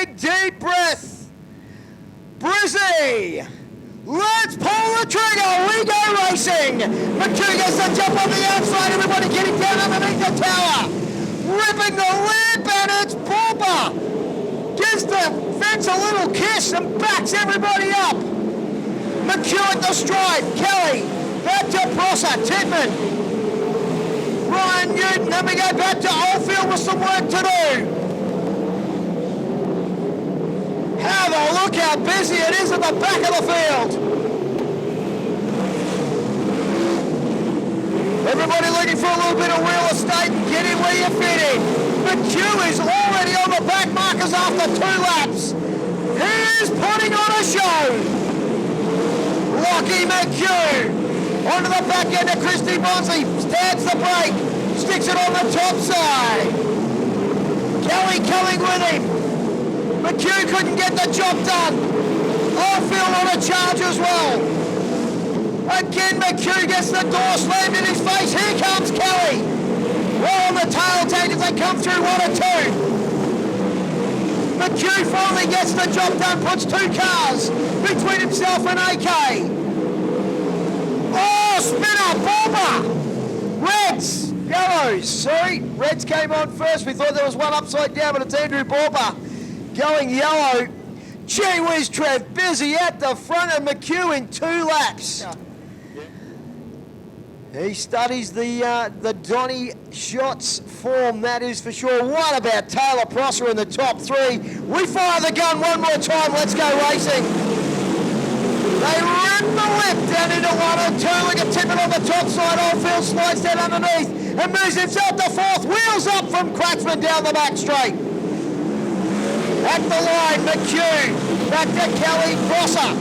big deep breath. Brizzy, let's pull the trigger, we go racing. Mchugh gets the jump on the outside, everybody getting down underneath the tower. Ripping the lip, and it's Pauper. Gives the fence a little kiss and backs everybody up. Mchugh at the stripe, Kelly, back to Prosser, Titman, Ryan Newton, then we go back to Oldfield with some work to do. Have a look how busy it is at the back of the field. Everybody looking for a little bit of real estate and get in where you fit in. Mchugh is already on the back markers after 2 laps. He is putting on a show. Lockie Mchugh onto the back end of Christy Bonsley, stands the brake, sticks it on the top side. Kelly coming with him. Mchugh couldn't get the job done. Oldfield on a charge as well. Again, Mchugh gets the door slammed in his face. Here comes Kelly. Well on the tail tank as they come through 1 or 2. Mchugh finally gets the job done, puts 2 cars between himself and AK. Oh, spinner, Pauper. Reds, yellows, sorry. Reds came on first. We thought there was one upside down, but it's Andrew Pauper going yellow. Gee whiz, Trev, busy at the front of Mchugh in 2 laps. Yeah. He studies the Donny shots form, that is for sure. What about Taylor Prosser in the top 3? We fire the gun one more time, let's go racing. They rip the lip down into 1 and 2, like a tipping on the top side. Oldfield slides down underneath and moves himself to 4th. Wheels up from Cracksman down the back straight. At the line, Mchugh, back to Kelly, Prosser.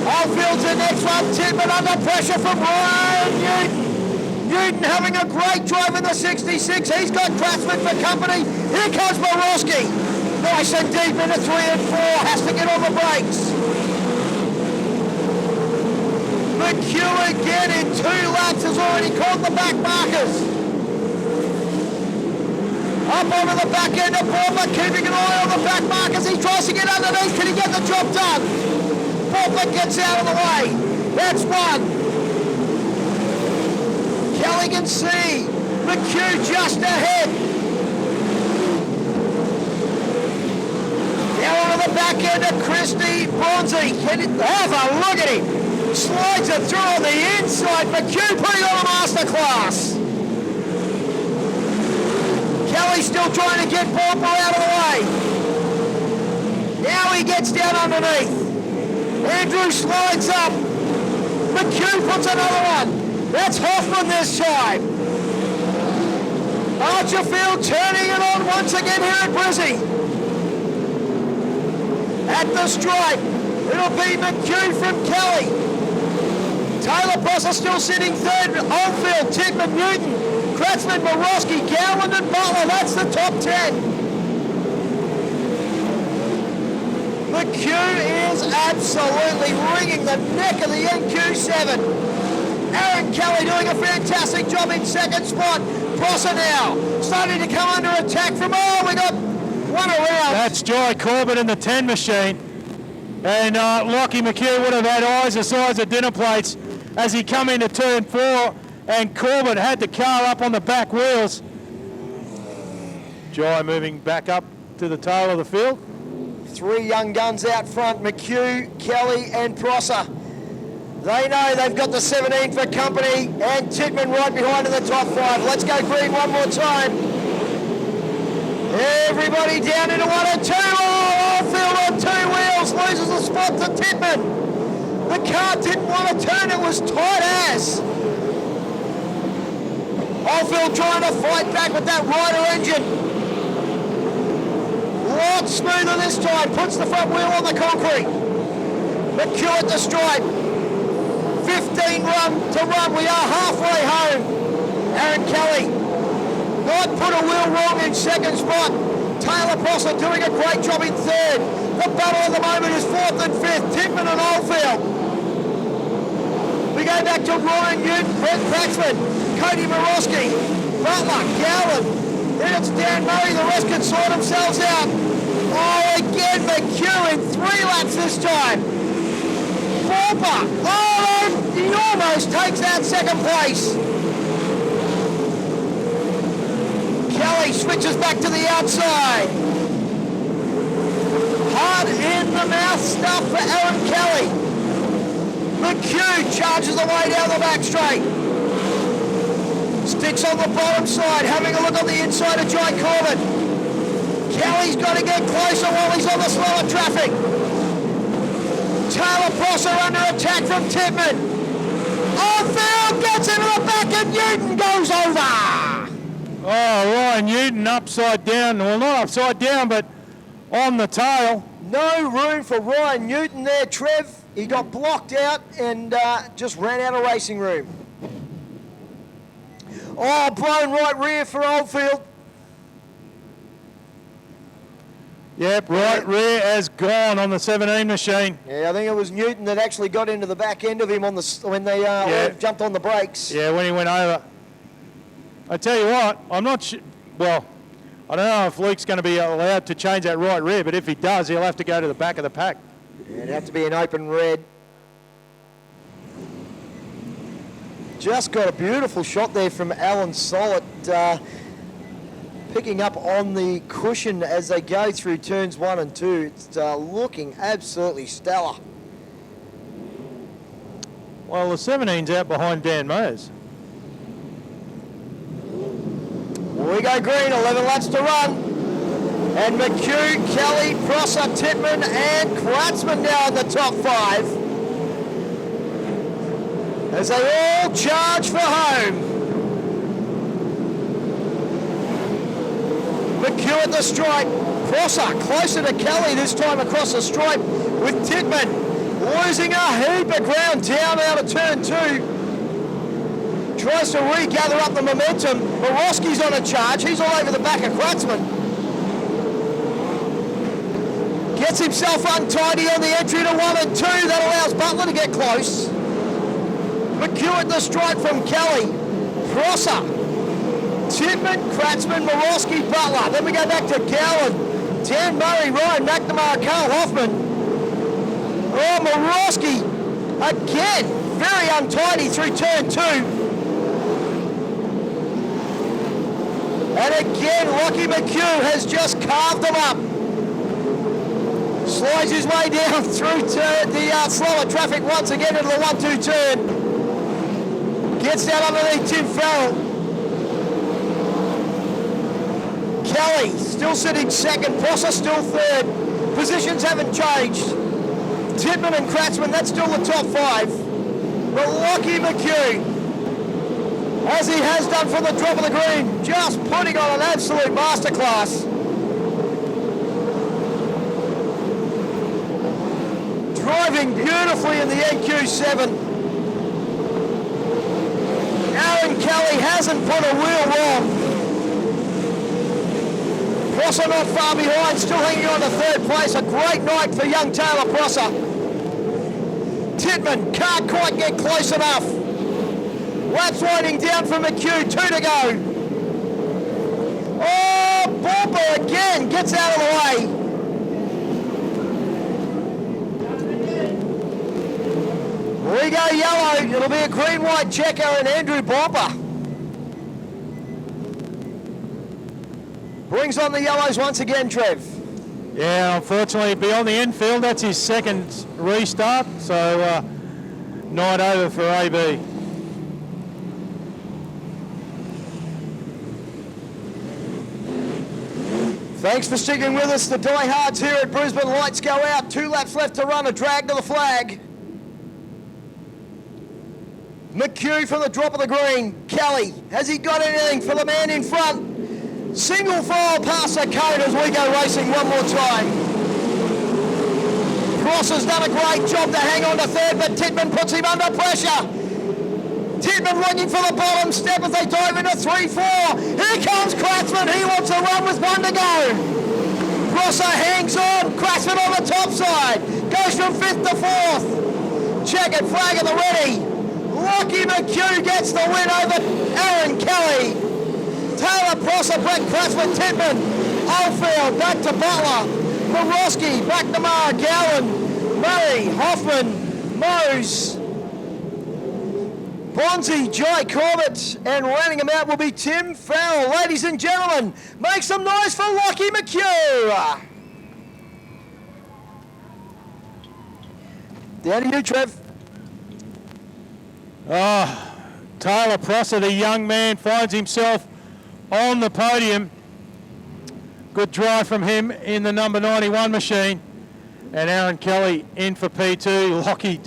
Oldfield's the next one, Titman under pressure from Ryan Newton. Newton having a great drive in the 66. He's got Cracksman for company. Here comes Borowski. Nice and deep into 3 and 4. Has to get on the brakes. Mchugh again in 2 laps has already caught the back markers. Up onto the back end of Pauper, keeping an eye on the back markers. He tries to get underneath. Can he get the job done? Pauper gets out of the way. That's 1. Kelly can see. Mchugh just ahead. Now onto the back end of Christy Bronzy. Can it have a look at him? Slides it through on the inside. Mchugh putting on a masterclass. Kelly still trying to get Pauper out of the way. Now he gets down underneath. Andrew slides up. Mchugh puts another one. That's Hoffman this time. Archerfield turning it on once again here at Brizzy. At the stripe, it'll be Mchugh from Kelly. Taylor Prosser still sitting 3rd. Oldfield, Titman, Newton, Kratzman, Borowski, Gowland and Butler. That's the top 10. Mchugh is absolutely wringing the neck of the NQ7. Aaron Kelly doing a fantastic job in 2nd spot. Prosser now starting to come under attack from, we got 1 around. That's Joy Corbett in the 10 machine. And Lockie Mchugh would have had eyes the size of dinner plates as he come into turn 4, and Corbett had the car up on the back wheels. Joy moving back up to the tail of the field. 3 young guns out front, Mchugh, Kelly and Prosser. They know they've got the 17 for company, and Titman right behind in the top 5. Let's go green one more time. Everybody down into 1 and 2. Oldfield on 2 wheels, loses a spot to Titman. The car didn't want to turn, it was tight ass. Oldfield trying to fight back with that Ryder engine. Lot smoother this time, puts the front wheel on the concrete. Mchugh at the stripe. 15 to run, we are halfway home. Aaron Kelly not put a wheel wrong in 2nd spot. Taylor Prosser doing a great job in 3rd. The battle at the moment is 4th and 5th, Titman and Oldfield. We go back to Ryan Newton, Brett Cracksman, Cody Borowski, Butler, Gowland. Then it's Dan Murray, the rest can sort themselves out. Oh, time. Borpa, oh, he almost takes that second place. Kelly switches back to the outside. Hard in the mouth stuff for Aaron Kelly. Mchugh charges away down the back straight. Sticks on the bottom side, having a look on the inside of Jai Corbett. Kelly's got to get closer while he's on the slower traffic. Taylor Prosser under attack from Tippett. Oldfield gets into the back and Newton goes over. Oh, Ryan Newton upside down. Well, not upside down, but on the tail. No room for Ryan Newton there, Trev. He got blocked out and just ran out of racing room. Oh, blown right rear for Oldfield. Yep, right rear has gone on the 17 machine. Yeah, I think it was Newton that actually got into the back end of him on when they jumped on the brakes. Yeah, when he went over. I tell you what, I'm not sure. Well, I don't know if Luke's going to be allowed to change that right rear, but if he does, he'll have to go to the back of the pack. It'd have to be an open red. Just got a beautiful shot there from Alan Sollett, picking up on the cushion as they go through turns 1 and 2. It's looking absolutely stellar. Well, the 17's out behind Dan Meyers. We go green, 11 laps to run. And Mchugh, Kelly, Prosser, Tittman and Kratzman now in the top 5. As they all charge for home. Mchugh at the stripe. Prosser closer to Kelly this time across the stripe with Tittman losing a heap of ground down out of turn 2. Tries to regather up the momentum. Borowski's on a charge. He's all over the back of Kratzman. Gets himself untidy on the entry to 1 and 2. That allows Butler to get close. Mchugh at the stripe from Kelly. Prosser. Tittman, Kratzman, Borowski, Butler. Then we go back to Gowan. Dan Murray, Ryan McNamara, Carl Hoffman. Oh, Borowski again. Very untidy through turn 2. And again, Lockie Mchugh has just carved them up. Slides his way down through the slower traffic once again into the 1-2 turn. Gets down underneath Tim Farrell. Kelly still sitting second, Prosser still third. Positions haven't changed. Tittman and Kratzman, that's still the top 5. But Lockie Mchugh, as he has done from the drop of the green, just putting on an absolute masterclass. Driving beautifully in the NQ7. Aaron Kelly hasn't put a wheel wrong. Prosser not far behind, still hanging on to 3rd place. A great night for young Taylor Prosser. Tittman can't quite get close enough. Laps winding down for Mchugh, 2 to go. Oh, Borpa again gets out of the way. We go yellow, it'll be a green-white checker and Andrew Borpa. Brings on the yellows once again, Trev. Yeah, unfortunately, beyond the infield, that's his second restart, so night over for AB. Thanks for sticking with us. The diehards here at Brisbane. Lights go out. 2 laps left to run. A drag to the flag. Mchugh from the drop of the green. Kelly, has he got anything for the man in front? Single file past the code as we go racing one more time. Prosser's done a great job to hang on to 3rd, but Tittman puts him under pressure. Tittman looking for the bottom step as they dive into 3-4. Here comes Kratzman. He wants to run with 1 to go. Prosser hangs on. Kratzman on the top side. Goes from 5th to 4th. Checkered flag at the ready. Lockie Mchugh gets the win over Aaron Kelly. Taylor Prosser, Brett Kratzman, Tittman. Oldfield back to Butler. Borowski back to Mara Gowan. Murray, Hoffman, Mose, Bonzi, Jai Corbett, and rounding them out will be Tim Farrell. Ladies and gentlemen, make some noise for Lockie Mchugh. Down to you, Trev. Oh, Taylor Prosser, the young man, finds himself on the podium. Good drive from him in the number 91 machine. And Aaron Kelly in for P2. Lockie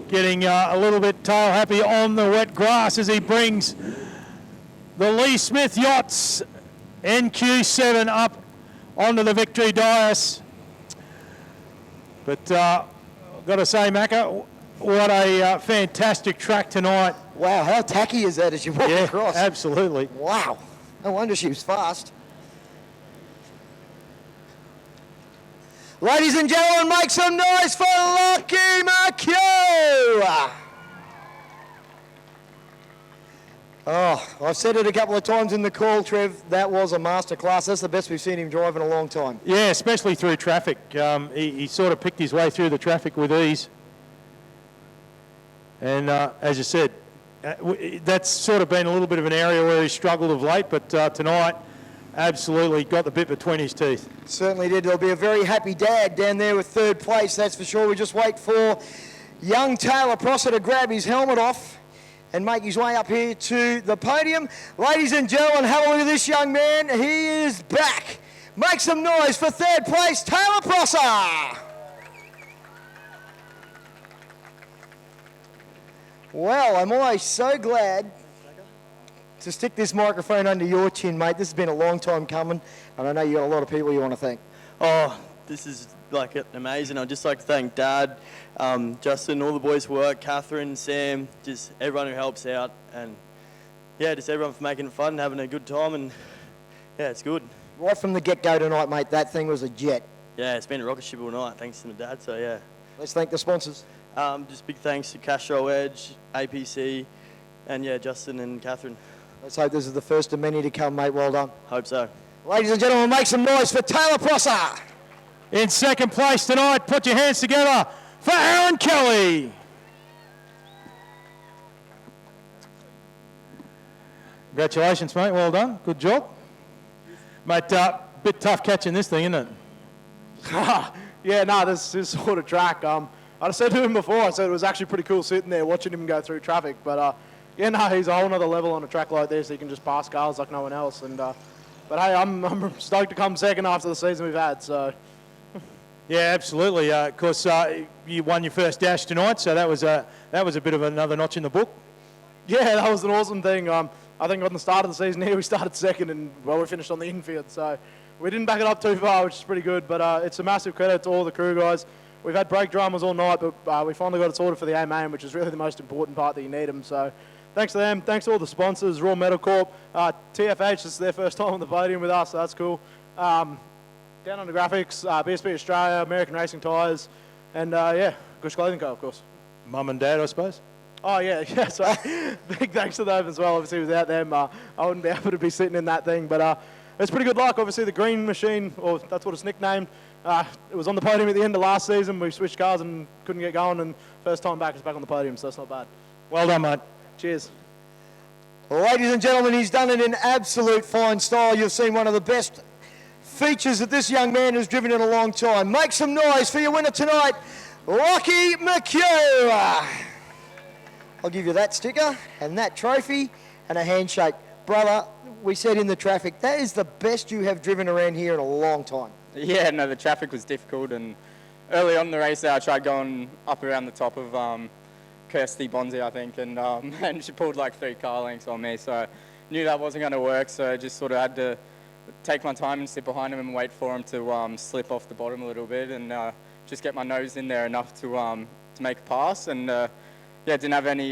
getting a little bit tail happy on the wet grass as he brings the Lee Smith Yachts NQ7 up onto the victory dais. But I've got to say, Mchugh, what a fantastic track tonight. Wow, how tacky is that as you walk across? Absolutely. Wow, no wonder she was fast. Ladies and gentlemen, make some noise for Lockie Mchugh. Oh, I've said it a couple of times in the call, Trev. That was a masterclass. That's the best we've seen him drive in a long time. Yeah, especially through traffic. He sort of picked his way through the traffic with ease. And as you said, that's sort of been a little bit of an area where he's struggled of late, but tonight, absolutely got the bit between his teeth. Certainly did. There'll be a very happy dad down there with third place, that's for sure. We just wait for young Taylor Prosser to grab his helmet off and make his way up here to the podium. Ladies and gentlemen, have a look at this young man. He is back. Make some noise for third place, Taylor Prosser. Well, I'm always so glad to stick this microphone under your chin, mate. This has been a long time coming, and I know you've got a lot of people you want to thank. Oh, this is amazing. I'd just like to thank Dad, Justin, all the boys who work, Catherine, Sam, just everyone who helps out, and yeah, just everyone for making it fun and having a good time, and yeah, it's good. Right from the get-go tonight, mate, that thing was a jet. Yeah, it's been a rocket ship all night, thanks to my dad, so yeah. Let's thank the sponsors. Just big thanks to Castro Edge, APC, and yeah, Justin and Catherine. Let's hope this is the first of many to come, mate. Well done. Hope so. Ladies and gentlemen, make some noise for Taylor Prosser. In second place tonight, put your hands together for Aaron Kelly. Congratulations, mate. Well done. Good job. Mate, bit tough catching this thing, isn't it? Yeah, no, this sort of track. I said to him before, I said it was actually pretty cool sitting there watching him go through traffic. But yeah, no, he's a whole nother level on a track like this. He can just pass cars like no one else. And but hey, I'm stoked to come second after the season we've had. So yeah, absolutely. Of course, you won your first dash tonight, so that was a bit of another notch in the book. Yeah, that was an awesome thing. I think on the start of the season here, we started second, and well, we finished on the infield. So we didn't back it up too far, which is pretty good. But it's a massive credit to all the crew guys. We've had brake dramas all night, but we finally got it sorted for the A-main, which is really the most important part that you need them. So thanks to them. Thanks to all the sponsors, Raw Metal Corp, TFH, this is their first time on the podium with us, so that's cool. Down on the graphics, BSB Australia, American Racing Tyres, and yeah, Gush Clothing Co, of course. Mum and Dad, I suppose. Oh yeah, so big thanks to them as well. Obviously without them, I wouldn't be able to be sitting in that thing, but it's pretty good luck. Obviously the green machine, or that's what it's nicknamed, it was on the podium at the end of last season. We switched cars and couldn't get going, and first time back, it's back on the podium, so that's not bad. Well done, mate. Cheers. Ladies and gentlemen, he's done it in absolute fine style. You've seen one of the best features that this young man has driven in a long time. Make some noise for your winner tonight, Lockie Mchugh. I'll give you that sticker and that trophy and a handshake. Brother, we said in the traffic, that is the best you have driven around here in a long time. Yeah, no, the traffic was difficult, and early on in the race I tried going up around the top of Kirsty Bonzi, I think, and she pulled like 3 car lengths on me, so I knew that wasn't going to work, so I just sort of had to take my time and sit behind him and wait for him to slip off the bottom a little bit, and just get my nose in there enough to make a pass, and yeah, didn't have any,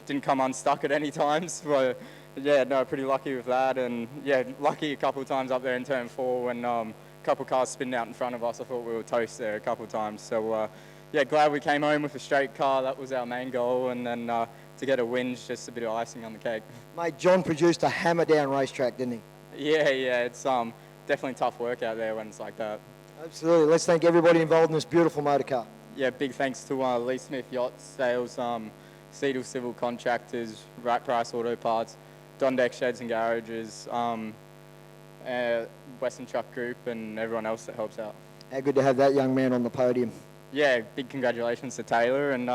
didn't come unstuck at any times, but yeah, no, pretty lucky with that, and yeah, lucky a couple of times up there in turn 4 when a couple of cars spinned out in front of us. I thought we were toast there a couple of times, so yeah, glad we came home with a straight car. That was our main goal, and then to get a win's just a bit of icing on the cake. Mate, John produced a hammer-down racetrack, didn't he? Yeah, it's definitely tough work out there when it's like that. Absolutely. Let's thank everybody involved in this beautiful motor car. Yeah, big thanks to Lee Smith Yachts, Sales, Cedal Civil Contractors, Right Price Auto Parts, Dondeck Sheds and Garages, Western Truck Group, and everyone else that helps out. How good to have that young man on the podium. Yeah, big congratulations to Taylor and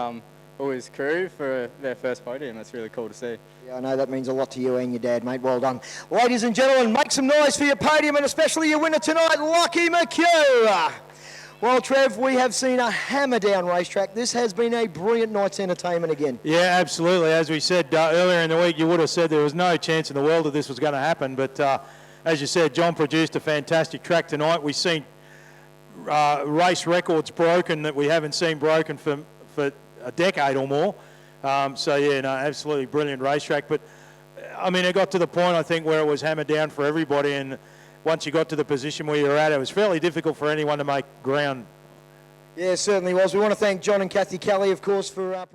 all his crew for their first podium. That's really cool to see. Yeah, I know that means a lot to you and your dad, mate. Well done. Ladies and gentlemen, make some noise for your podium and especially your winner tonight, Lockie Mchugh. Well, Trev, we have seen a hammer-down racetrack. This has been a brilliant night's entertainment again. Yeah, absolutely. As we said earlier in the week, you would have said there was no chance in the world that this was going to happen. But as you said, John produced a fantastic track tonight. We've seen race records broken that we haven't seen broken for a decade or more. So, yeah, no, absolutely brilliant racetrack. But, I mean, it got to the point, I think, where it was hammered down for everybody. And once you got to the position where you're at, it was fairly difficult for anyone to make ground. Yeah, it certainly was. We want to thank John and Kathy Kelly, of course, for...